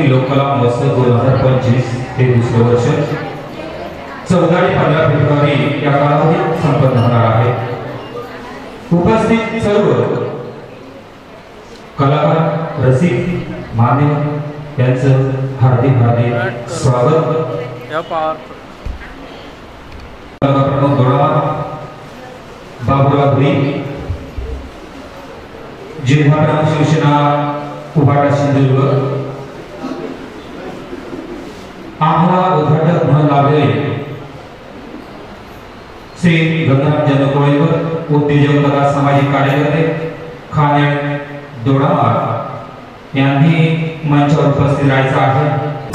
लोककला महोत्सव 2025 हे दुसरे वर्ष 14 आणि 15 फेब्रुवारी या कालावधीत संपन्न होणार आहे। उपस्थित सर्व कलाकार रसिक मान्यवर यांचं हार्दिक हार्दिक स्वागत। प्रमुख गोळा बाबूराव भुई, जिल्हा शिवसेना उभाटा सिंधुदुर्ग, आम्हाला उद्घाटक म्हणून लाभलेले श्री गंगाराम जनकोळेकर, उद्योजक तथा सामाजिक कार्यकर्ते खाने दोडामार यांनी मंचावर उपस्थित राहायचं आहे।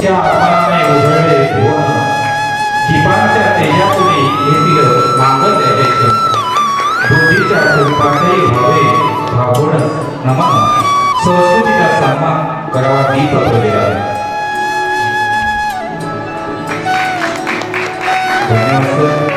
त्या आत्माने उधळले दीपांच्या तेजापुढे येतील मांगल्याचे क्षण, बुद्धीच्या स्वरूपातही व्हावे भावूनच नमन, संस्कृतीचा सन्मान करावा दीप प्रज्वलित आहे। धन्यवाद।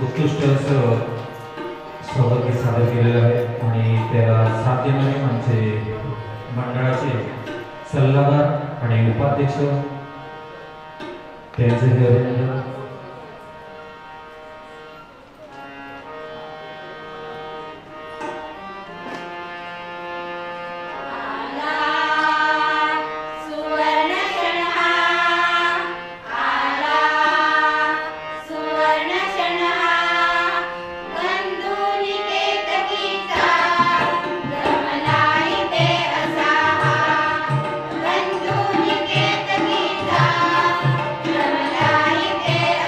उत्कृष्ट असं सौभाग्य सादर केलेलं आहे आणि त्याला साथ देणारे आमचे मंडळाचे सल्लागार आणि उपाध्यक्ष त्यांचे हे अभिनंदन. Yeah.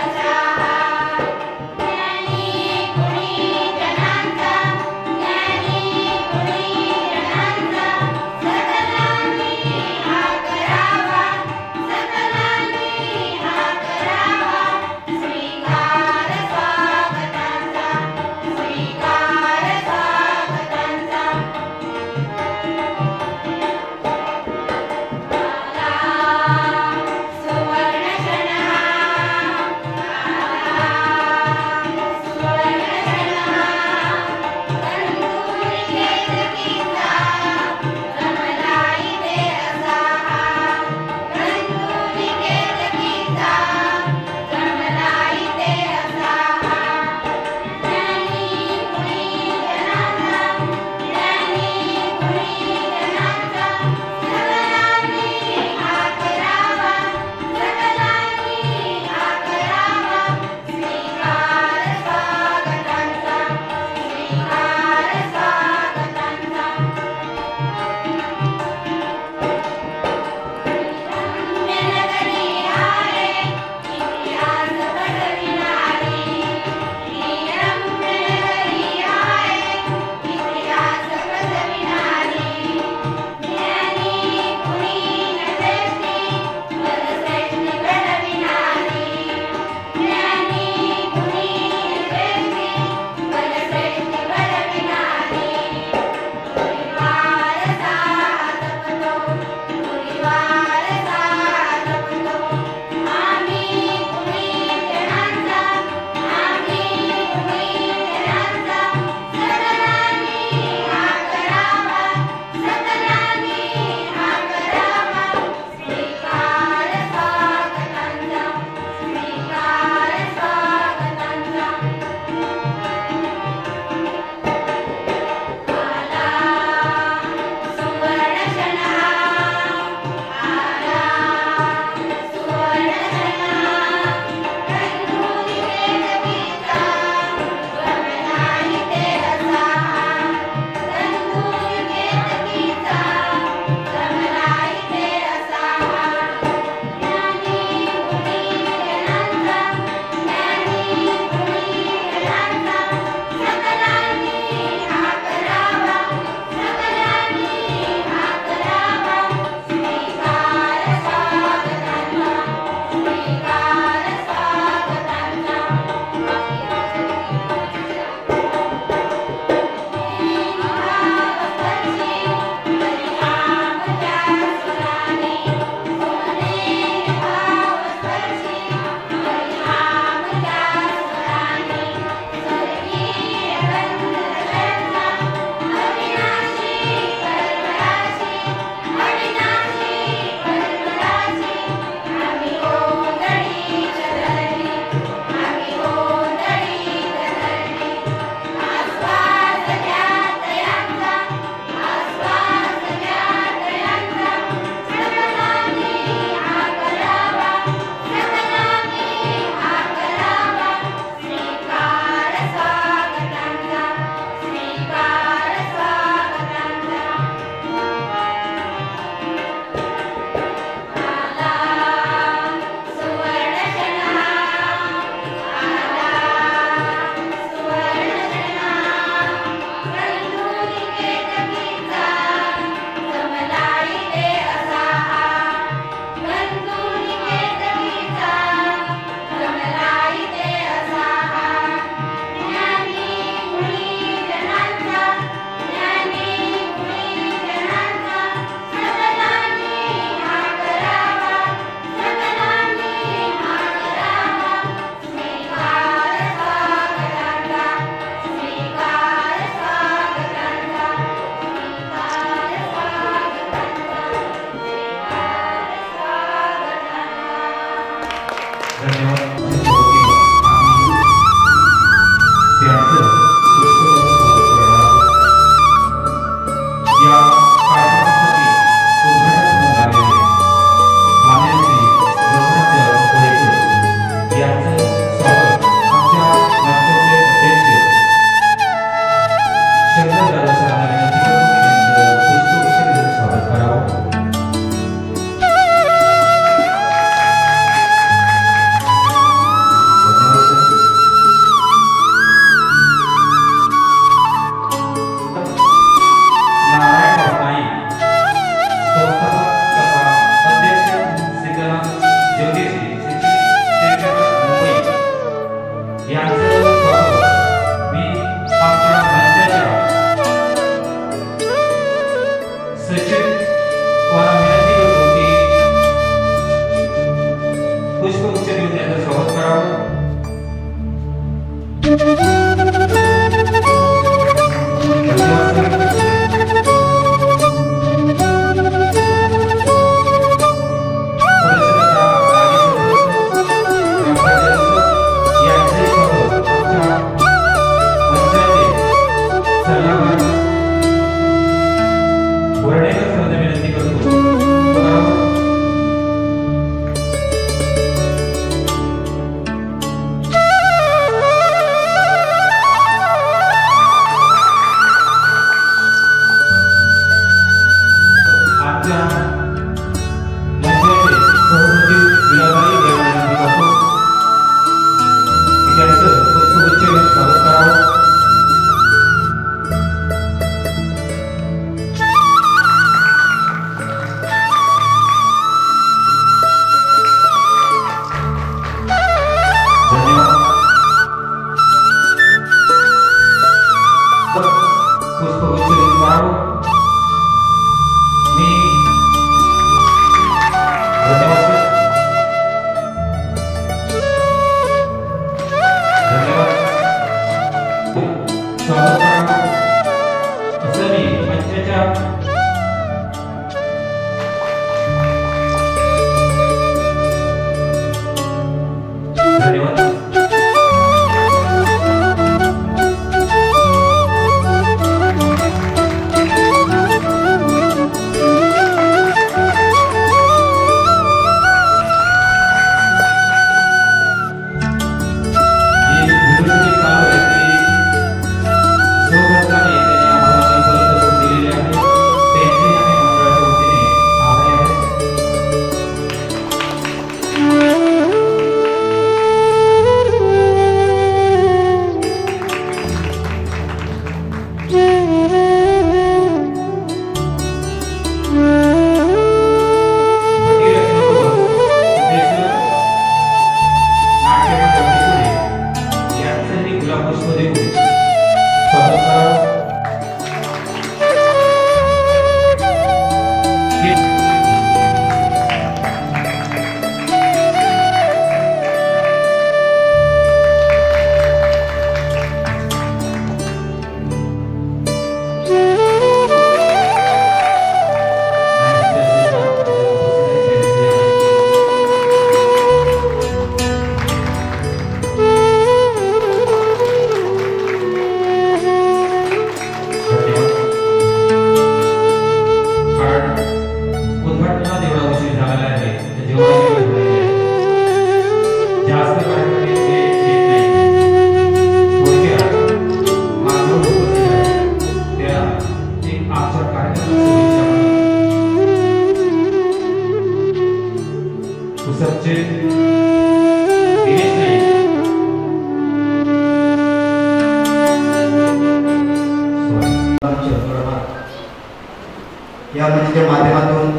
या मंचाच्या माध्यमातून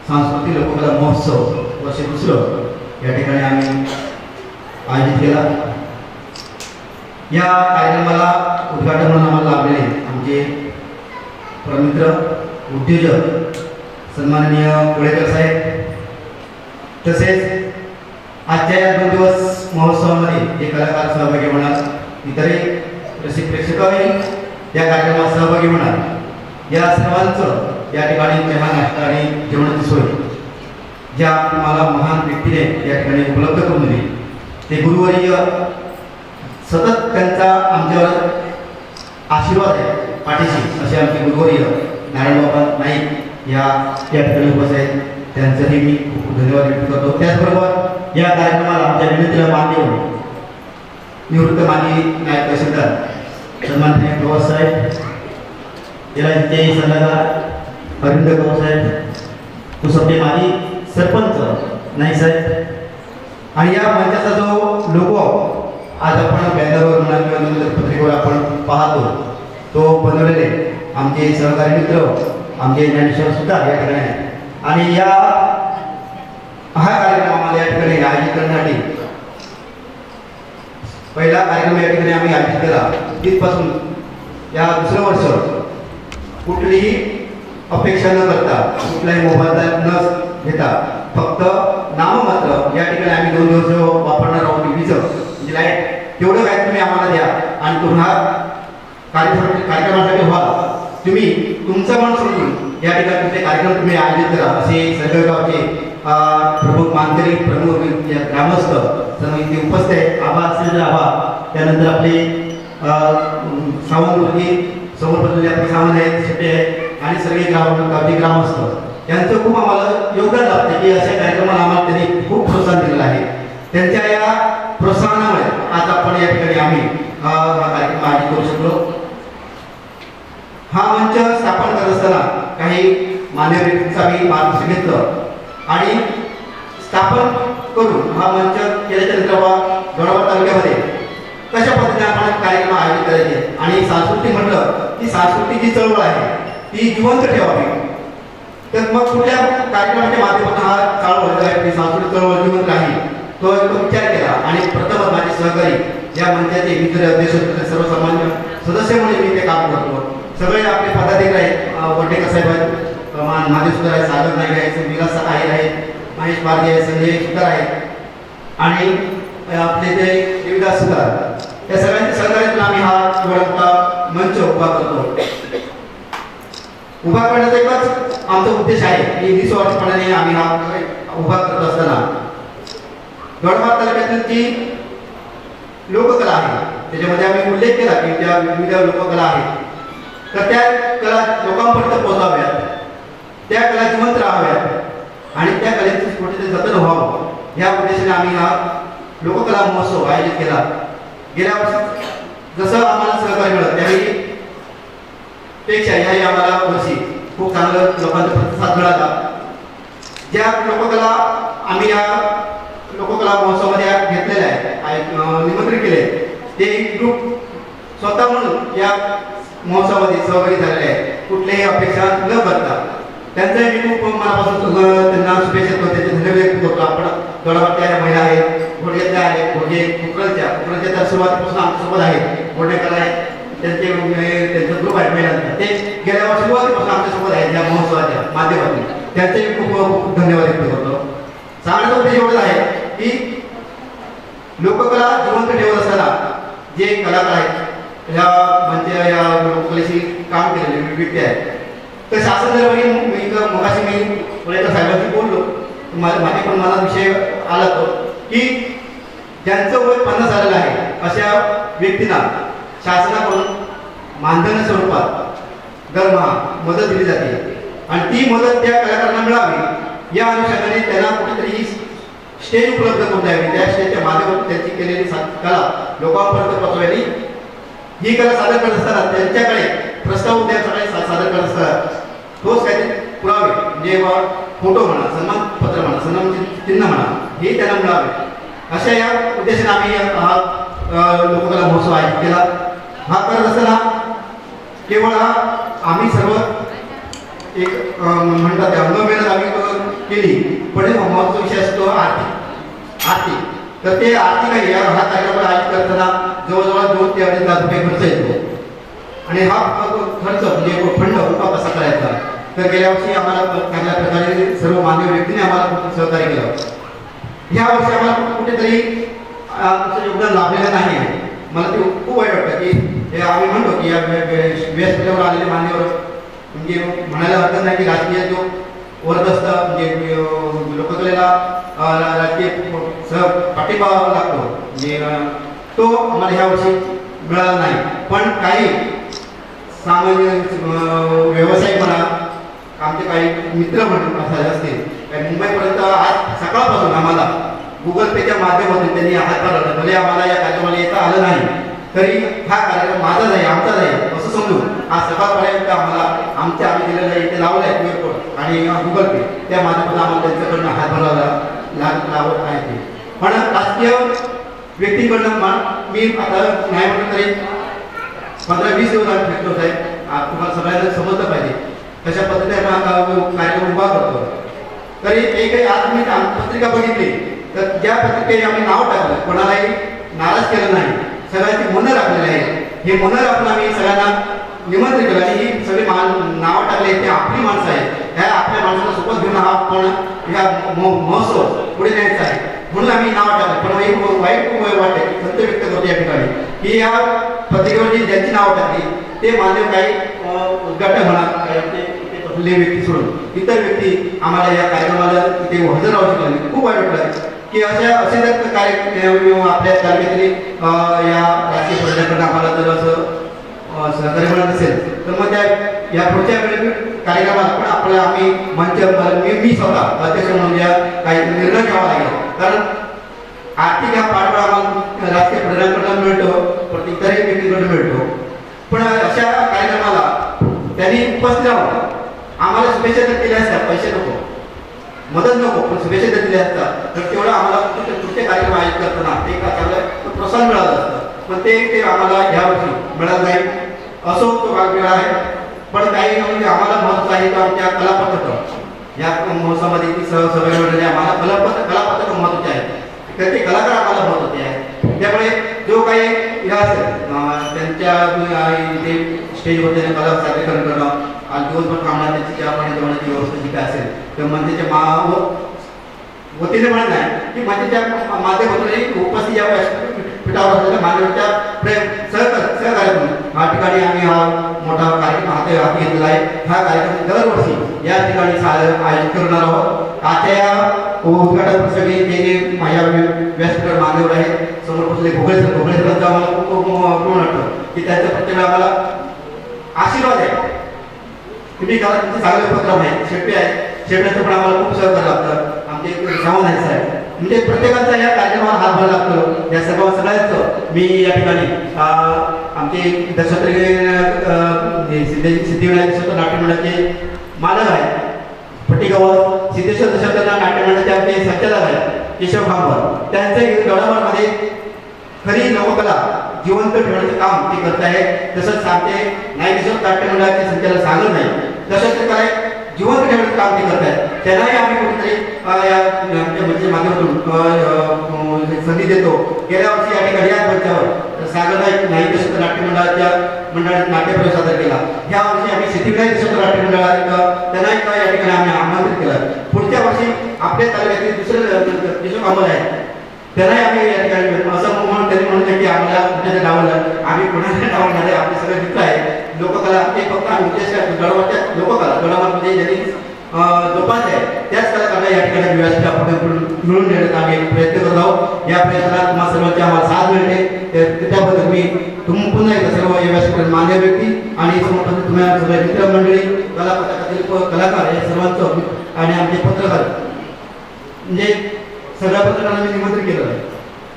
सांस्कृतिक लोककला महोत्सव वर्ष दुसरं या ठिकाणी आम्ही आयोजित केला। या कार्यक्रमाला उद्घाटन म्हणून आम्हाला लाभलेले आमचे प्रमित्र उद्योजक सन्माननीय कोळेकर साहेब, तसेच आजच्या या 2 दिवस महोत्सवामध्ये जे कलाकार सहभागी होणार, इतरही रसिक प्रेक्षकही या कार्यक्रमात सहभागी होणार, या सर्वांचं या ठिकाणी चहा नाश्ता आणि जेवणाची सोय ज्या तुम्हाला महान व्यक्तीने या ठिकाणी उपलब्ध करून दिली, ते गुरुवर्य सतत त्यांचा आमच्यावर आशीर्वाद आहे पाठीशी, असे आमचे गुरुवर्य नारायणबाबा नाईक या ठिकाणी उपस्थित आहेत, त्यांचंही मी खूप धन्यवाद व्यक्त करतो. त्याचबरोबर या कार्यक्रमाला आमच्या विनंतीला मान देऊन निवृत्त माजी नायब तहसीलदार सन्माननीय प्रवास साहेब, जिल्हा सल्लागार अरविंद गौर साहेब, कुसबे माजी सरपंच नाईक साहेब आणि या मंचाचा जो लोगो आज आपण बॅनरवर म्हणा किंवा पत्रिकेवर आपण पाहतो तो बनवलेले आमचे सहकारी मित्र आमचे ज्ञानेश्वर सुद्धा या ठिकाणी आहे. आणि हा कार्यक्रम आम्हाला या ठिकाणी आयोजित करण्यासाठी पहिला कार्यक्रम या ठिकाणी आम्ही आयोजित केला. तिथपासून या दुसरं वर्ष कुठलीही अपेक्षा न करता, कुठलाही मोबाईल न घेता, फक्त नाममात्र या ठिकाणी आम्ही 2 दिवस वापरणार आहोत टीव्हीचं म्हणजे लाईट, तेवढं काय तुम्ही आम्हाला द्या आणि तुम्हा कार्यक्रमासाठी व्हा, तुम्ही तुमचं मन सोडून या ठिकाणी तुमचे कार्यक्रम तुम्ही आयोजित करा, असे सर्वगावचे प्रमुख मानकरी प्रमुख ग्रामस्थ सर्व इथे उपस्थित आहे. आबा असेल आबा, त्यानंतर आपले सावंतवर्गी समोर बसलेले आपले सावंत आहेत, शेटे आहेत आणि सगळे गावचे ग्रामस्थ यांचं खूप आम्हाला योगदान लागतं की अशा कार्यक्रमाला आम्हाला त्यांनी खूप प्रोत्साहन दिलेलं आहे. त्यांच्या या प्रोत्साहनामुळे आज आपण या ठिकाणी आम्ही हा कार्यक्रम आयोजित करू शकलो. हा मंच स्थापन करत असताना काही मान्य व्यक्तींचा आम्ही मार्गदर्शन घेतलं आणि स्थापन करून हा मंच केल्याच्या नंतर दोडामार्ग तालुक्यामध्ये कशा पद्धतीने आपण कार्यक्रम आयोजित करायचे आणि सांस्कृतिक म्हटलं की सांस्कृतिक जी चळवळ आहे ती जिवंत ठेवावी. तर मग कुठल्या कार्यक्रमाच्या माध्यमातून हा चळवळ आहे ती सांस्कृतिक चळवळ जिवंत राहील तो एक विचार केला आणि प्रथमच माझे सहकारी या मंचाचे मित्र अध्यक्ष सर्वसामान्य सदस्य म्हणून मी ते काम करतो. सगळे आपले पदाधिकारी आहेत, वडेकर साहेब आहेत, माझे सुद्धा आहेत, सागर नाईक आहेत, विलास आहेर आहेत, महेश पारगे आहेत, संजय सुद्धा आहेत आणि आपले ते देवीदास सुद्धा, या सगळ्यांच्या सहकार्यातून आम्ही हा एवढा मंच उभा करतो. उभा करण्याचा एकच आमचा उद्देश आहे की निस्वार्थपणाने आम्ही हा उभा करत असताना दोडामार्ग तालुक्यातील जी लोककला आहे त्याच्यामध्ये आम्ही उल्लेख केला की ज्या विविध लोककला आहेत तर त्या कला लोकांपर्यंत पोहोचाव्यात, त्या कला जिवंत राहाव्यात आणि त्या कलेचं कुठेतरी जतन व्हावं या उद्देशाने आम्ही हा लोककला महोत्सव आयोजित केला. गेल्या वर्षी जसं आम्हाला सहकार्य मिळत त्यावेळी पेक्षा याही आम्हाला वर्षी खूप चांगलं लोकांचा प्रतिसाद मिळाला. ज्या लोककला आम्ही या लोककला महोत्सवामध्ये घेतलेल्या आहेत, निमंत्रित केले, ते ग्रुप स्वतः म्हणून या महोत्सवामध्ये सहभागी झालेले आहेत, कुठल्याही अपेक्षा न करता. त्यांचाही मी खूप मनापासून त्यांना शुभेच्छा करतो, त्यांचे धन्यवाद व्यक्त करतो. आपण दोडामार्गच्या महिला आहेत, घोडग्यातल्या आहेत, घोडगे कुकरलच्या तर सुरुवातीपासून आमच्यासोबत आहेत, घोडेकर आहेत, त्यांचा ग्रुप आहे महिलांचा, ते गेल्या वर्षी सुरुवातीपासून आमच्यासोबत आहेत या महोत्सवाच्या माध्यमातून. त्यांचेही खूप खूप धन्यवाद व्यक्त करतो. सांगण्याचा उद्देश एवढंच आहे की लोककला जिवंत ठेवत असताना जे कलाकार आहेत या म्हणजे या लोककलेशी काम केलेले व्यक्ती आहेत, तर शासन दरबारी मगाशी मी वडेकर साहेबांशी बोललो, माझे पण मला विषय आला तो की ज्यांचं वय 50 झालेलं आहे अशा व्यक्तींना शासनाकडून मानधन स्वरूपात दरमहा मदत दिली जाते आणि ती मदत त्या कलाकारांना मिळावी या अनुषंगाने त्यांना कुठेतरी स्टेज उपलब्ध करून द्यावी, त्या स्टेजच्या माध्यमातून त्यांची केलेली कला लोकांपर्यंत पोहोचवावी. ही कला सादर करत असताना त्यांच्याकडे प्रस्ताव त्यासाठी सादर करत असताना ठोस काहीतरी पुरावे म्हणजे फोटो म्हणा, सन्मानपत्र म्हणा, सन्मान चिन्ह म्हणा, हे त्यांना मिळावे. अशा या उद्देशाने आम्ही हा लोककला महोत्सव आयोजित केला. हा करत असताना केवळ आम्ही सर्व एक म्हणतात अंगमेहनत आम्ही केली, पण महोत्सव विषय असतो आरती. तर ते आरती काही हा कार्यक्रम आयोजित करताना जवळजवळ 2 ते 2.5 लाख रुपये खर्च येतो आणि हा खर्च म्हणजे फंड उभा कसा करायचा. तर गेल्या वर्षी आम्हाला चांगल्या प्रकारे सर्व मान्य व्यक्तीने आम्हाला खूप सहकार्य केलं. ह्या वर्षी आम्हाला कुठेतरी आमचं योगदान लाभलेलं नाही आहे. मला ते खूप वाईट वाटतं की आम्ही म्हणतो की या व्यासपीठावर आलेले मान्यवर म्हणजे म्हणायला हरकत नाही की राजकीय जो वरदस्त म्हणजे लोककलेला राजकीय पाठिंबा लागतो म्हणजे तो आम्हाला ह्या वर्षी मिळाला नाही. पण काही सामान्य व्यावसायिक म्हणा आमचे काही मित्र म्हणून असतील काही मुंबईपर्यंत आज सकाळपासून आम्हाला गुगल पेच्या माध्यमातून त्यांनी हातभार लावला. भले आम्हाला या कार्यक्रमाला येता आलं नाही तरी हा कार्यक्रम माझाच आहे आमचाच आहे असं समजून आज सकाळपर्यंत आम्हाला आम्ही दिलेलं इथे लावलं आहे QR कोड आणि गुगल पे त्या माध्यमातून आम्हाला त्यांच्याकडनं हातभार लावत आहे ते. पण राजकीय व्यक्तीकडनं मी आता नाही म्हटलं तरी 15-20 दिवस आम्ही भेटलो आहे. तुम्हाला सगळ्यांना समजलं पाहिजे कशा पद्धतीने हा कार्यक्रम उभा करतो. तरी एकही आज मी पत्रिका बघितली तर ज्या पत्रिकेने आम्ही नाव टाकलं कोणालाही नाराज केलं नाही सगळ्यांची मनं राखलेली आहे. हे मनं राखून आम्ही सगळ्यांना निमंत्रित केलं आणि ही सगळी नावं टाकले ते आपली माणसं आहेत. ह्या आपल्या माणसाला सोबत घेऊन हा आपण ह्या महोत्सव पुढे न्यायचा आहे म्हणून आम्ही नाव टाकलं. पण एक वाईट वाटते सत्य व्यक्त करतो या ठिकाणी की या पत्रिकेवरची ज्यांची नावं टाकली ते मान्य काही उद्घाटन होणार व्यक्ती सोडून इतर व्यक्ती आम्हाला या कार्यक्रमाला इथे हजर राहू शकले. खूप वाईट वाटलं की असे जर कार्यक्रम आपल्या तालुक्यातील या राजकीय प्रशासनाकडे आम्हाला जर असं सहकार्य मिळत असेल तर मग त्या या पुढच्या कार्यक्रमाला पण आपल्याला आम्ही मंच मी स्वतः अध्यक्ष म्हणून या काही निर्णय घ्यावा लागेल. कारण आर्थिक हा पाठबळ आम्हाला राजकीय प्रधानांकडून मिळतो पण इतरही व्यक्तीकडून मिळतो. पण अशा कार्यक्रमाला त्यांनी उपस्थित राहून आम्हाला शुभेच्छा जर दिल्या असतात पैसे नको मदत नको पण शुभेच्छा जर दिल्या असतात तर तेवढं आम्हाला कुठचे कार्यक्रम आयोजित करताना ते का चांगलं प्रोत्साहन मिळालं असतं. पण ते आम्हाला यावर्षी मिळालं नाही असो तो भाग वेगळा आहे. पण काही म्हणजे आम्हाला महत्त्व आहे तो आमच्या कलापथक या महोत्सवामध्ये सहभागी होणारे आम्हाला कलापथक महत्त्वाचे आहे. ते कलाकार आम्हाला महत्त्वाचे आहे. त्यामुळे जो काही हे असेल त्यांच्या इथे स्टेजवरती कला सादरीकरण करणं आज दिवसभर कामणार त्याची चहा पाणी जेवणाची व्यवस्था जी काय असेल किंवा मंदिरच्या वतीने म्हणत नाही की मंदिरच्या माध्यमातून उपस्थित या पीठावर असलेल्या मान्यवरच्या सहकार्य म्हणून हा ठिकाणी आम्ही हा मोठा कार्यक्रम हाती घेतलेला आहे. हा कार्यक्रम दरवर्षी या ठिकाणी आयोजित करणार आहोत. आजच्या या उद्घाटन प्रसंगी जे माझ्या व्यासपीठावर मान्यवर आहेत समोर बसले घोगळे सरांचं आम्हाला खूप वाटतं की त्यांचा प्रत्येक आम्हाला आशीर्वाद आहे. तुम्ही करा तुमचे चांगले उपक्रम आहे शेपटी आहे शेपट्याचं पण आम्हाला खूप सहकार्य लागतं. आमचे सावंत आहेत साहेब म्हणजे प्रत्येकाचा या कार्यक्रमाला हातभार लागतो. या सगळ्यांचं मी या ठिकाणी आमचे सिद्धिविनायक नाट्यमंडळाचे मालक आहेत पट्टीगावात सिद्धेश्वर दशावतार नाट्यमंडळाचे आमचे संचालक आहेत केशव खांबर त्यांचं गडामामध्ये खरी नवकला जिवंत ठेवण्याचं काम ते करत आहे. तसंच आमचे नायकेश्वर नाट्यमंडळाचे संचालक सांगत नाही तसंच प्रकारे जिवंत ठेवण्याचं काम ते करत आहेत. त्यांनाही आम्ही कुठेतरी या आमच्या माध्यमातून संधी देतो. गेल्या वर्षी या ठिकाणी याच मंचावर सागर नायकेश्वर नाट्यमंडळाच्या मंडळात नाट्यप्रयोग सादर केला. ह्या वर्षी आम्ही सिद्धिविनायक नाट्यमंडळात त्यांनाही या ठिकाणी आम्ही आमंत्रित केलं. पुढच्या वर्षी आपल्या तालुक्यातील दुसरं केशव कांबळ आहे त्यांनाही आम्ही या ठिकाणी असं म्हणून त्यांनी म्हणलं की आम्हाला कुठे डावलं आम्ही कुणाला डावणार आहे. आपले सगळे मित्र आहेत लोककला आमचे फक्त गडावरच्या लोककला गडावरमध्ये ज्यांनी जोपासले आहे त्याच कलाकारांना या ठिकाणी व्यासपीठ मिळून देण्याचा आम्ही प्रयत्न करत आहोत. या प्रयत्नात तुम्हाला सर्वांची आम्हाला साथ मिळते त्याबद्दल मी पुन्हा एकदा सर्व या व्यासपीठात मान्य व्यक्ती आणि समोर तुम्हाला सगळे मित्रमंडळी कलापथकातील कलाकार या सर्वांचं आणि आमचे पत्रकार म्हणजे सगळ्या पत्रकारांना मी निमंत्रित केलं आहे.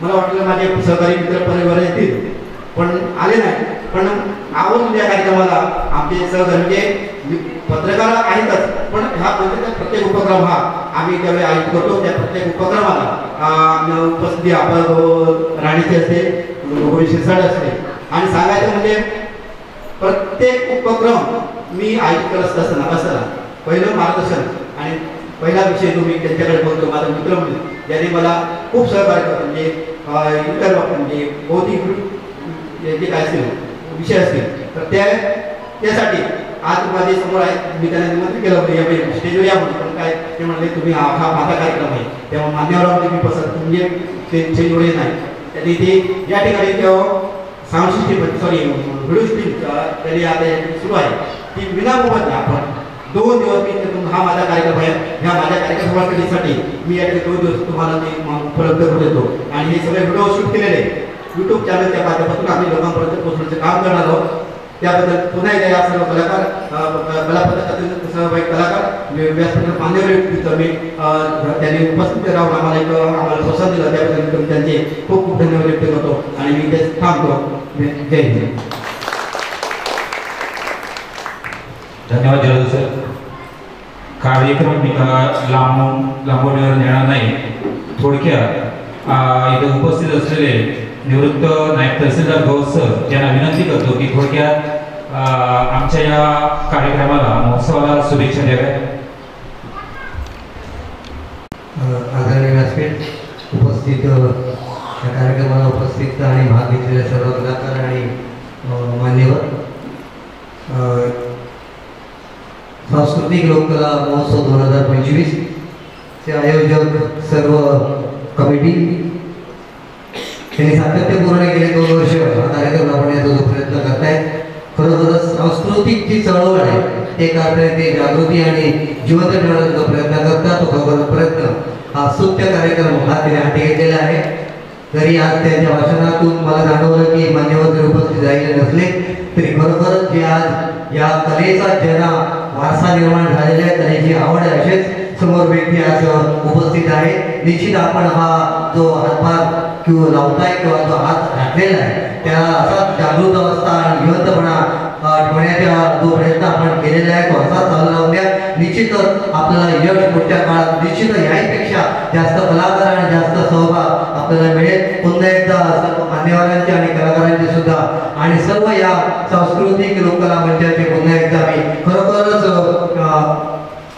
मला वाटलं माझे सहकारी मित्र परिवार येतील पण आले नाही. पण आवर्जून या कार्यक्रमाला आमचे सहकारी म्हणजे पत्रकार आहेतच पण हा प्रत्येक उपक्रम हा आम्ही ज्यावेळी आयोजित करतो त्या प्रत्येक उपक्रमाला उपस्थिती आपण राणीची असते गोविंद शिरसाट असते. आणि सांगायचं म्हणजे प्रत्येक उपक्रम मी आयोजित करत असताना पहिलं मार्गदर्शन आणि पहिला विषय जो मी त्यांच्याकडे बोलतो माझा मित्र म्हणून ज्याने मला खूप सहकार्य करतो म्हणजे इतर म्हणजे बौद्धिक जे काय असतील विषय असतील तर त्यासाठी आज माझे समोर आहे मी त्यांना निमंत्रित केलं होतं या स्टेजवर या म्हणून पण काय ते म्हणले तुम्ही हा माझा कार्यक्रम आहे तेव्हा मान्यवरांमध्ये मी पसंत म्हणजे ते स्टेजवर येत नाही त्यांनी ते या ठिकाणी तेव्हा साऊंड सिस्टीम व्हिडिओ स्ट्रीम त्यांनी आता सुरू आहे ती विनामोबत आपण 2 दिवस मी त्यातून हा माझा कार्यक्रम आहे, ह्या माझ्या कार्यक्रमासाठी मी या 2 दिवस तुम्हाला ते उपलब्ध करून देतो. आणि हे सगळे व्हिडिओ शूट केलेले यूट्यूब चॅनलच्या माध्यमातून आम्ही लोकांपर्यंत पोहोचण्याचे काम करणार आहोत. त्याबद्दल पुन्हा एकदा या सर्व कलाकार कलापथकातील सहभागी कलाकार व्यासपीठावर मान्यवर व्यक्तीचं मी त्यांनी उपस्थित राहून आम्हाला प्रोत्साहन दिलं त्याबद्दल त्यांचे खूप खूप धन्यवाद व्यक्त करतो आणि मी इथे थांबतो. जय हिंद. धन्यवाद जयदू सर. कार्यक्रम मी लांबवण्यावर नेणार नाही. थोडक्यात इथे उपस्थित असलेले निवृत्त नायब तहसीलदार गौस सर यांना विनंती करतो की थोडक्यात आमच्या या कार्यक्रमाला महोत्सवाला शुभेच्छा द्याव्या. आदरणीय व्यासपीठ उपस्थित या कार्यक्रमाला उपस्थित आणि भाग घेतलेल्या सर्व कलाकार आणि मान्यवर, सांस्कृतिक लोककला महोत्सव 2025 चे आयोजक सर्व कमिटी त्यांनी सातत्यपूर्ण गेले 2 वर्ष हा कार्यक्रम राबवण्याचा जो प्रयत्न करतायत. खरोखरच सांस्कृतिक जी चळवळ आहे ते करतायत, ते जागृती आणि जिवंत ठेवण्याचा जो प्रयत्न करतात तो खरोखर प्रयत्न हा स्तुत्य कार्यक्रम हा त्यांनी हाती घेतलेला आहे. जरी आज त्यांच्या भाषणातून मला जाणवलं की मान्यवर जरी उपस्थित राहिले नसले तरी खरोखरच जे आज या कलेचा ज्यांना वारसा निर्माण झालेला आहे, कलेची आवड आहे, असेच समोर व्यक्ती आज उपस्थित आहे. निश्चित आपण हा जो हातभार किंवा लावताय किंवा जो हात घातलेला आहे त्याला असा जागृत अवस्था आणि जिवंतपणा ठेवण्याचा जो प्रयत्न आपण केलेला आहे तो असा चालू राहून द्या. निश्चितच आपल्याला यश पुढच्या काळात निश्चित याहीपेक्षा जास्त कलाकार आणि जास्त सहभाग आपल्याला मिळेल. पुन्हा एकदा सर्व मान्यवरांचे आणि कलाकारांचे सुद्धा आणि सर्व या सांस्कृतिक लोककला मंचाचे पुन्हा एकदा मी खरोखरच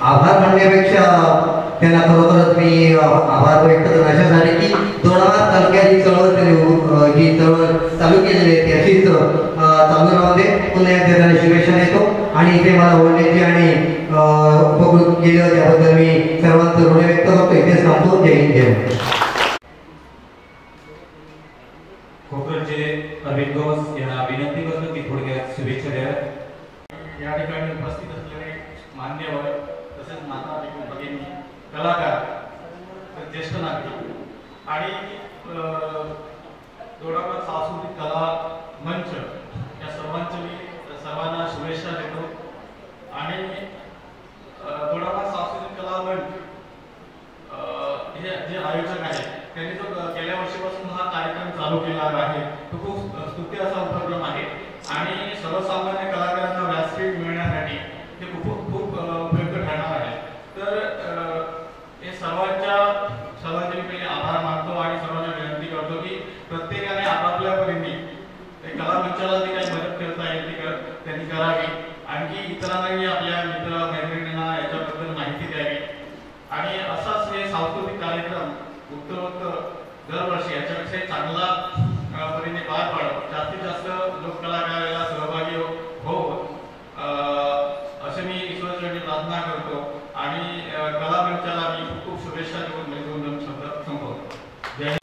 आभार म्हणण्यापेक्षा त्यांना खरोखरच मी आभार व्यक्त करतो अशासाठी की दोडामार्ग तालुक्यात ही चळवळ जी चळवळ चालू केलेली आहे ती अशीच चालू राहू दे. पुन्हा एकदा त्यांना शुभेच्छा देतो आणि इथे मला बोलण्याची आणि उपकृत केलं त्याबद्दल मी सर्वांचं ऋण व्यक्त करतो. इथे थांबतो. जय हिंद. जय कोकणचे अरविंद गौस यांना विनंती करतो की थोडक्यात शुभेच्छा द्या. या ठिकाणी उपस्थित असलेले मान्यवर तसेच माता भगिनी कलाकार ज्येष्ठ नागरिक आणि दोडामार्ग सांस्कृतिक कला मंच या सर्वांचे मी सर्वांना शुभेच्छा देतो. आणि दोडामार्ग सांस्कृतिक कला मंच हे जे आयोजक आहेत त्यांनी जो गेल्या वर्षीपासून हा कार्यक्रम चालू केला आहे तो खूप स्तुत्य असा उपक्रम आहे आणि सर्वसामान्य कलाकारांना व्यासपीठ मिळण्यासाठी हे खूप उपयुक्त ठरणार आहे. तर हे सर्वांचे मी पहिले आभार मानतो आणि सर्वांना विनंती करतो की प्रत्येकाने आपापल्या परीने कला मंचाला जी काही मदत करता येईल ती त्यांनी करावी. आणखी इतरांनाही आपल्या मित्र मैत्रिणींना याच्याबद्दल माहिती द्यावी आणि असाच हे सांस्कृतिक कार्यक्रम उत्तरोत्तर दरवर्षी याच्यापेक्षा चांगला परीने पार पाडत जास्तीत जास्त लोककलाकार याला सहभागी हो असे मी ईश्वराचरणी प्रार्थना करतो आणि कला मंचाला मी खूप खूप शुभेच्छा देऊन मी 2 शब्द संपवतो. जय.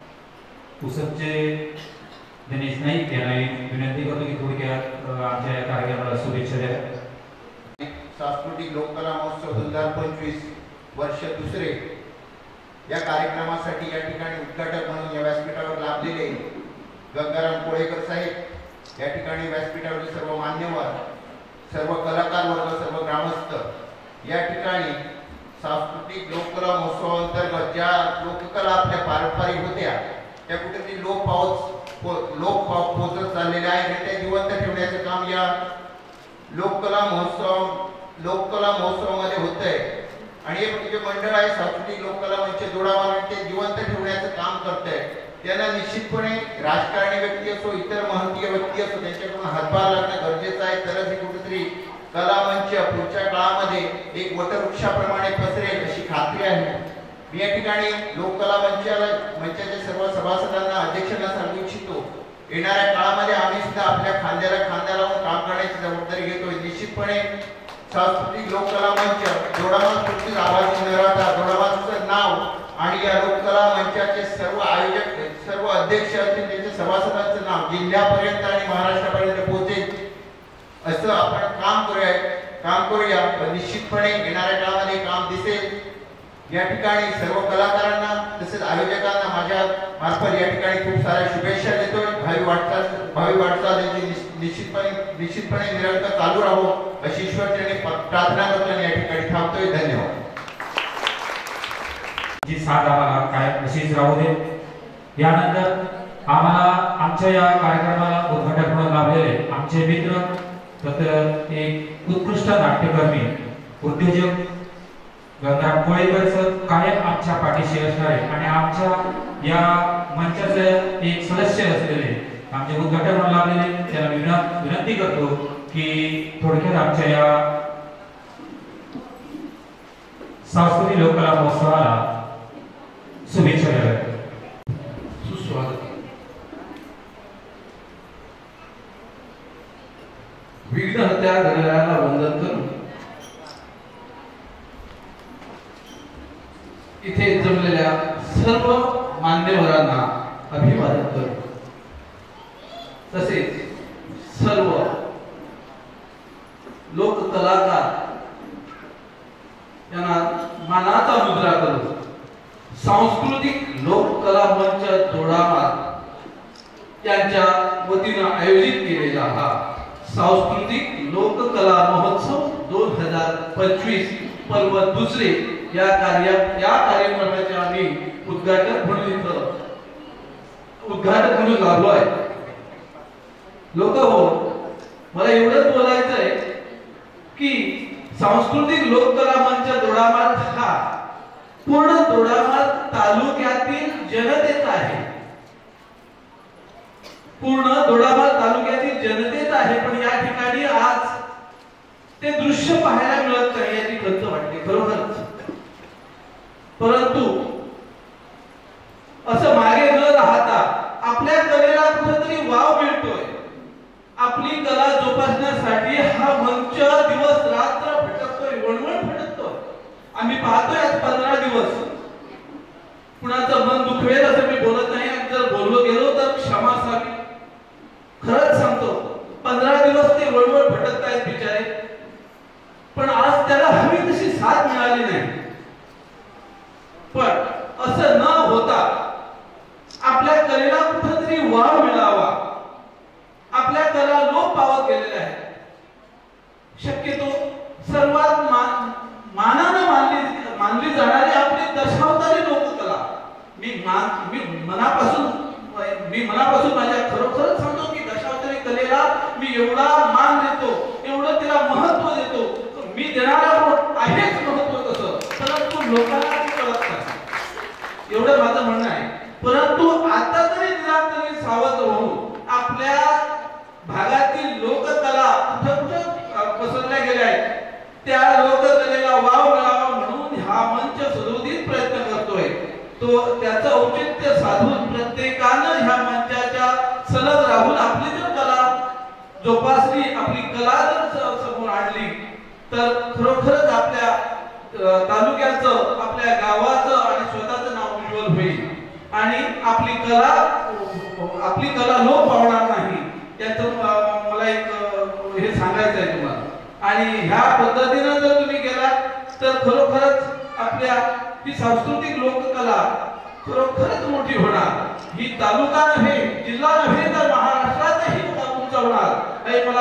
पुसदचे दिनेश नाईक यांना विनंती करतो की थोडक्यात आमच्या या कार्यक्रमाला शुभेच्छा द्या. सांस्कृतिक लोककला महोत्सव 2025 वर्ष 2 या कार्यक्रमासाठी या ठिकाणी उद्घाटक म्हणून या व्यासपीठावर लाभलेले गंगाराम कोळेकर साहेब, या ठिकाणी व्यासपीठावरील सर्व मान्यवर, सर्व कलाकार वर्ग, सर्व ग्रामस्थ, या ठिकाणी सांस्कृतिक लोककला महोत्सवाअंतर्गत ज्या लोककला आपल्या पारंपरिक होत्या त्या कुठेतरी लोप पोचत चाललेल्या आहेत त्या जिवंत ठेवण्याचं काम या लोककला महोत्सवामध्ये होतंय. आणि हे जे मंडळ आहे सांस्कृतिक लोककला मंच दोडामार्ग ते जिवंत ठेवण्याचं काम करतंय. त्यांना निश्चितपणे राजकारणी व्यक्ती असो इतर महंतीय व्यक्ती असो त्यांच्याकडून हातभार लागणं गरजेचं आहे. तरच हे कुठेतरी कला मंच पुढच्या काळामध्ये एक वटवृक्षाप्रमाणे पसरेल अशी खात्री आहे. मी या ठिकाणी लोककला मंचाच्या सर्व सभासदांना अध्यक्षांना सांगू इच्छितो येणाऱ्या काळामध्ये आम्ही सुद्धा आपल्या खांद्याला खांदा लावून काम करण्याची जबाबदारी घेतोय. निश्चितपणे सांस्कृतिक लोककला मंच दोडामार्ग आवाज न राहता दोडामार्गचं नाव आणि या लोककला मंचाचे सर्व आयोजक सर्व अध्यक्ष असतील त्यांच्या सभासदांचं नाव जिल्ह्यापर्यंत आणि महाराष्ट्रापर्यंत पोहोचेल असं आपण काम करूया. काम करूया, पण निश्चितपणे येणाऱ्या काळामध्ये काम दिसेल. या ठिकाणी सर्व कलाकारांना तसेच आयोजकांना माझ्या मार्फत या ठिकाणी खूप साऱ्या शुभेच्छा देतोय. भावी वाटचाल निश्चितपणे निरंतर चालू राहो अशी ईश्वरचरणी प्रार्थना करतो आणि या ठिकाणी थांबतोय. धन्यवाद. जी साथ आम्हाला काय अशीच राहू दे. यानंतर आम्हाला आमच्या या कार्यक्रमाला उद्घाटक म्हणून लाभलेले आमचे मित्र तर एक उत्कृष्ट नाट्यकर्मी उद्योजक गंगाराम कोळेकर सर कायम आमच्या पाठीशी असणारे आणि आमच्या या मंचाचे एक सदस्य असलेले आमचे उद्घाटक म्हणून लाभलेले त्यांना विनंती करतो की थोडक्यात आमच्या या सांस्कृतिक लोककला महोत्सवाला शुभेच्छा द्याव्यात. सुस्वागत. विघ्नहर्त्या गणरायाला वंदन करून इथे जमलेल्या सर्व मान्यवरांना अभिवादन करू. तसेच सर्व लोककलाकार यांना मानाचा मुद्रा करून सांस्कृतिक लोककला मंच जोडामार्ग यांच्या वतीनं आयोजित केलेला हा सांस्कृतिक लोककला महोत्सव 2025 पर्व दुसरे या कार्यक्रमाचे आम्ही उद्घाटक म्हणून लाभलो आहे. लोक हो, मला एवढंच बोलायचं आहे की सांस्कृतिक लोककला मंच दोडामार्ग हा पूर्ण दोडामार्ग तालुक्यातील जनतेचा आहे. पूर्ण दोडामार्ग तालुक्यातील जनतेचा आहे. पण या ठिकाणी आज ते दृश्य पाहायला मिळत नाही याची खंत वाटते खरोखरच. परंतु असं मागे न राहता आपल्या कलेला कुठेतरी वाव मिळतोय. आपली कला जोपासण्यासाठी हा मंच दिवस रात्र भटकतोय, वणवण भटकतोय. आम्ही पाहतोय आज 15 दिवस. कुणाचं मन दुखवेल असं मी बोलत नाही. जर बोललो गेलो तर क्षमा असावी. खरंच सांगतो 15 दिवस ते वळवळ भटकतायत बिचारे. पण आज त्याला हवी तशी साथ मिळाली नाही. पण असं न होता आपल्या कलेला कुठेतरी वाव मिळावा. आपल्या कला लोप पावत गेलेल्या आहेत. शक्यतो सर्वात मानानं मानली जाणारी आपली दशावतारी लोककला मी मनापासून माझ्या खरोखरच सांगतो की दशावतारी कलेला मी एवढा मान देतो, एवढं तिला महत्व देतो. मी देणारा आहेच महत्व तसं, परंतु लोकांना कळत नाही एवढं माझं म्हणणं आहे. परंतु आता तरी निरांतरी सावध होऊन आपल्या भागातील लोककला कुठं पसरल्या गेल्या आहेत त्या लोककलेला वाव मिळावा म्हणून हा मंच सदोदित प्रयत्न करतोय. तो त्याचं औचित्य साधून प्रत्येकानं ह्या मंचाच्या सलग राहून आपली जर कला जोपासली, आपली कला जर समोर आणली तर खरोखरच आपल्या तालुक्याचं, आपल्या गावाचं आणि स्वतःचं नाव उज्ज्वल होईल आणि आपली कला लोप पावणार नाही. त्याचं मला एक हे सांगायचं आहे तुम्हाला. आणि ह्या पद्धतीनं जर तुम्ही गेलात तर खरोखरच आपल्या ही सांस्कृतिक लोककला खरोखरच मोठी होणार. ही तालुका नव्हे, जिल्हा नव्हे तर महाराष्ट्रातही उंचावणार हे मला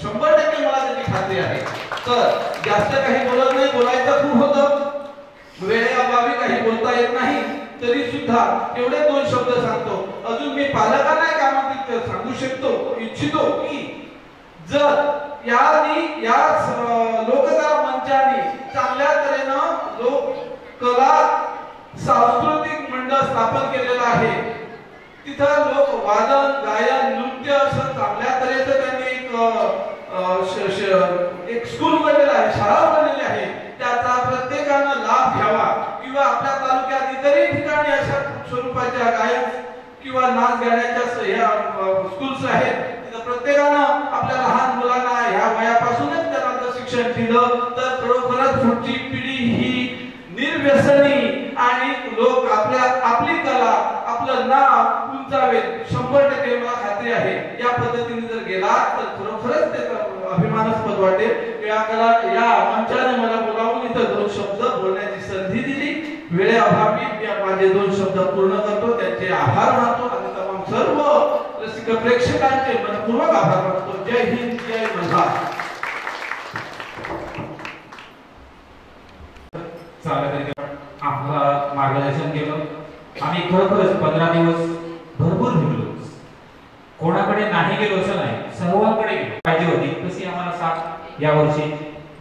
100% मला त्याची खात्री आहे. तर जास्त काही बोलत नाही, बोलायचं खूप होतं, वेळेअभावी काही बोलता येत नाही. तरी सुद्धा एवढे 2 शब्द सांगतो. अजून मी पालकांना एक आमंत्रित सांगू इच्छितो की जर या लोककला मंचाने चांगल्या तऱ्हेनं लोककला सांस्कृतिक मंडळ स्थापन केलेलं आहे. तिथं लोक वादन, गायन, नृत्य असं चांगल्या तऱ्हेचं त्यांनी एक स्कूल उघडलेलं आहे, शाळा उघडलेली आहे. त्याचा प्रत्येकानं लाभ घ्यावा किंवा आपल्या तालुक्यात इतरही ठिकाणी अशा स्वरूपाच्या गायन किंवा नाच गाण्याच्या स्कूल्स आहेत. तिथं प्रत्येकानं आपल्या लहान मुलांना ह्या वयापासूनच त्यांना शिक्षण दिलं तर खरोखरच पुढची पिढी ही निर्व्यसनी आणि लोक आपली कला, आपलं नाव उंचावेल 100% मला खात्री आहे. या पद्धतीने जर गेला तर खरोखरच ते अभिमानास्पद वाटेल. या मंचाने मला बोलावून इथं 2 शब्द बोलण्याची संधी दिली. वेळेअभावी मी माझे 2 शब्द पूर्ण करतो. त्यांचे आभार मानतो आणि तमाम सर्व रसिक प्रेक्षकांचे मनपूर्वक आभार मानतो. जय हिंद, जय मल्हार. आम्हाला मार्गदर्शन केलं. आम्ही खरोखरच 15 दिवस भरपूर फिरलो. कोणाकडे नाही गेलो असं नाही, सर्वांकडे गेलो. पाहिजे होती तशी आम्हाला साथ यावर्षी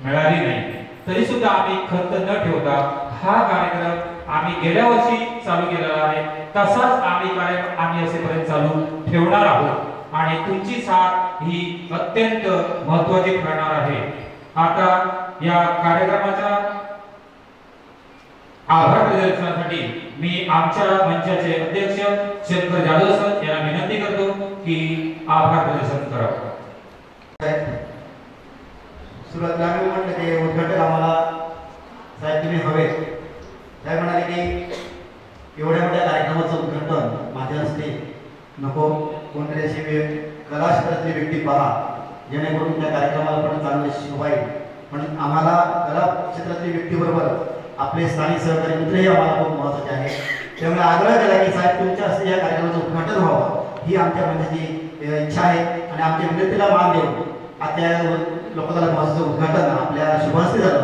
मिळाली नाही. तरी सुद्धा आम्ही खंत न ठेवता हा कार्यक्रम आम्ही गेल्या वर्षी चालू केलेला आहे. तसाच आम्ही असेपर्यंत चालू ठेवणार आहोत आणि तुमची साथ ही अत्यंत महत्त्वाची ठरणार आहे. आता या कार्यक्रमाच्या आभार प्रदर्शनासाठी मी आमच्या मंचाचे अध्यक्ष शंकर जाधव सर यांना विनंती करतो की आभार प्रदर्शन करावं. सुरुवातीला आम्ही म्हटलं की उद्घाटन आम्हाला साहेब तुम्ही हवे. साहेब म्हणाले की एवढ्या मोठ्या कार्यक्रमाचं उद्घाटन माझ्या हस्ते नको, कोणतरी अशी कला क्षेत्रातली व्यक्ती पहा जेणेकरून त्या कार्यक्रमाला पण चांगले शोभा येईल. म्हणून आम्हाला कला क्षेत्रातली व्यक्तीबरोबर आपले स्थानिक सहकारी मित्रही आम्हाला खूप महत्त्वाचे आहे. त्यामुळे आग्रह केला की साहेब तुमच्या हस्ते या कार्यक्रमाचं उद्घाटन व्हावं ही आमच्या मंचाची इच्छा आहे आणि आमच्या विनंतीला मान देऊन आता लोककला महोत्सवाचं उद्घाटन आपल्या शुभहस्ते झालं.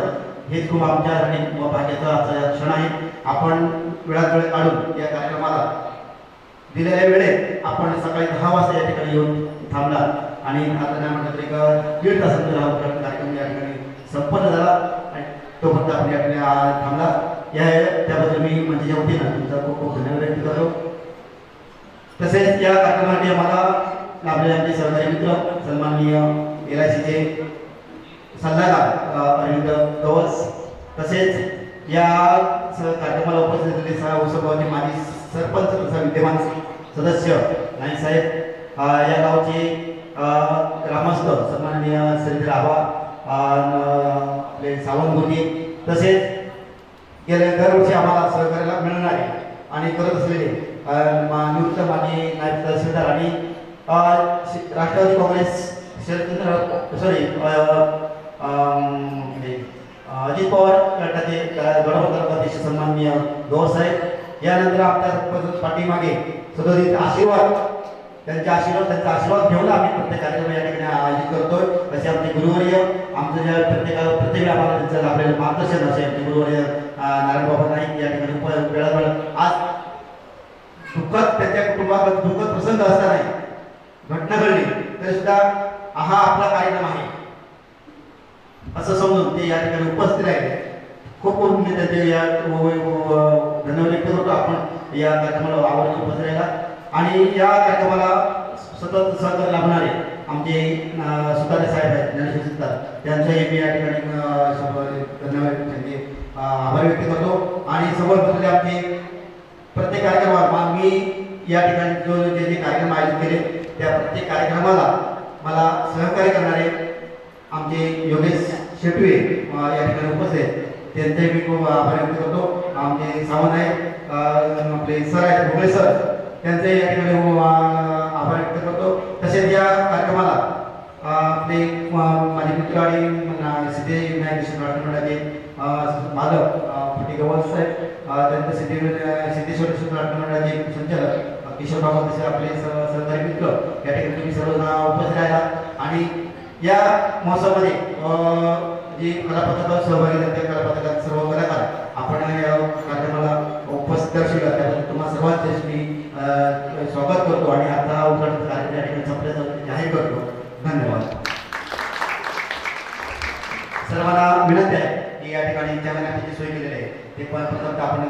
हे खूप आमच्यासाठी भाग्याचा आजचा क्षण आहे. आपण वेळात वेळ काढून या कार्यक्रमाला दिलेल्या वेळेत आपण सकाळी 10 वाजता या ठिकाणी येऊन थांबला आणि आता नाही म्हटलं तरी 1.5 तासानंतर हा उद्घाटन कार्यक्रम या ठिकाणी संपन्न झाला आणि तो फक्त आपण या ठिकाणी थांबला. त्याबद्दल मी मंचाच्या वतीनं तुमचा खूप खूप धन्यवाद व्यक्त करतो. तसेच या कार्यक्रमासाठी आम्हाला लाभलेले आमचे सहकारी मित्र सन्माननीय LICचे सल्लागार अरविंद गवस, तसेच या कार्यक्रमाला उपस्थित असलेले सहउत्सवाचे माजी सरपंच तथा विद्यमान सदस्य नाईक साहेब, या गावचे ग्रामस्थ सन्माननीय श्रीधर आबा, आपले सावंत गोटे, तसेच गेल्या दरवर्षी आम्हाला सहकार्याला मिळणारे आणि करत असलेले निवृत्त माजी नायब तहसीलदार आणि राष्ट्रवादी काँग्रेस अजित पवार गटाचे गणपत अध्यक्ष सन्माननीय गौरसाहेब, यानंतर आपल्या पाठीमागे सदोदित आशीर्वाद त्यांचा आशीर्वाद घेऊन आम्ही प्रत्येक कार्यक्रम या ठिकाणी आयोजित करतोय. असे आमचे गुरुवर्य आमचं ज्या प्रत्येक वेळा आम्हाला त्यांचं लाभलेलं मार्गदर्शन असे आमचे गुरुवर्य नारायण बाबा नाईक या ठिकाणी वेळावेळ आज दुःखात त्यांच्या कुटुंबात दुःखद प्रसंग असताना घटना घडली तरी सुद्धा हा आपला कार्यक्रम आहे असं समजून ते या ठिकाणी उपस्थित राहिले. खूप मी त्यांचे या धन्यवाद व्यक्त करतो. आपण या कार्यक्रमाला आवडून उपस्थित राहिला आणि या कार्यक्रमाला सतत सहकार्य लाभणारे आमचे सुतारे साहेब आहेत ज्ञानेश्वर सुतार, त्यांचाही मी या ठिकाणी धन्यवाद त्यांचे आभार व्यक्त करतो. आणि समोर बसलेले आमचे प्रत्येक कार्यक्रमाला मी या ठिकाणी जे कार्यक्रम आयोजित केले त्या प्रत्येक कार्यक्रमाला मला सहकार्य करणारे आमचे योगेश शेटवे या ठिकाणी उपस्थित त्यांचे मी खूप आभार व्यक्त करतो. आमचे सावंत आहेत, आपले सर आहेत भोगळे सर, त्यांचे या ठिकाणी आभार व्यक्त करतो. तसेच या कार्यक्रमाला आपले माझे मित्र आणि सिद्धिविनायक राष्ट्रमंडळाचे मालक फटी गवस साहेब, त्यानंतर सिद्धेश्वर राष्ट्रमंडळाचे संचालक किशोर बाबा, तसे आपले सहकारी मित्र या ठिकाणी तुम्ही सर्व उपस्थित राहिलात. आणि या महोत्सवामध्ये जे कलापथकात सहभागी झाले त्या कलापथकात सर्व कलाकार आपण या कार्यक्रमाला उपस्थित दर्शवला त्याबद्दल तुम्हाला सर्वांचे मी स्वागत करतो आणि आता उद्घाटन कार्यक्रम या ठिकाणी संपल्याचं जाहीर करतो. धन्यवाद. सर्वांना विनंती आहे की या ठिकाणी ज्या नाट्याची सोय केलेली आहे ते पण आपण